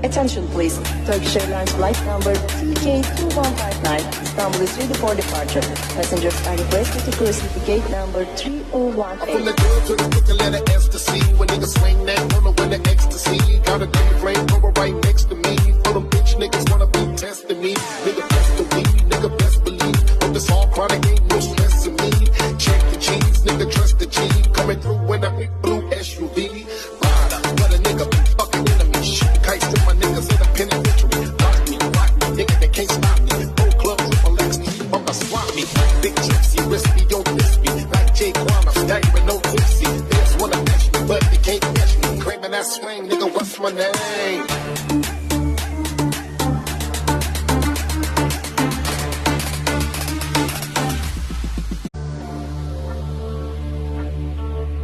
Attention please. Turkish Airlines flight number TK2159 Istanbul is ready for departure. Passengers are requested to proceed to gate number 3018. From the good to the crooked letter S to C. When niggas swing that woman with the ecstasy. Got a damn flame over right next to me. For them bitch niggas wanna be testing me. Nigga best to me, nigga best believe. With this all product ain't no stress to me. Check the cheese, nigga trust the G. Coming through in a big blue SUV. Ride up, but a nigga be fucking enemy. Shoot kites to my niggas in a penitentiary. Rock me, nigga, they can't stop me. Whole club triple X, I'm a swap me. Big gypsy, risky, don't diss me. Like Jay Quan, I'm staggering, no tipsy. They just wanna catch me, but they can't catch me. Craving that swing, nigga, what's my name?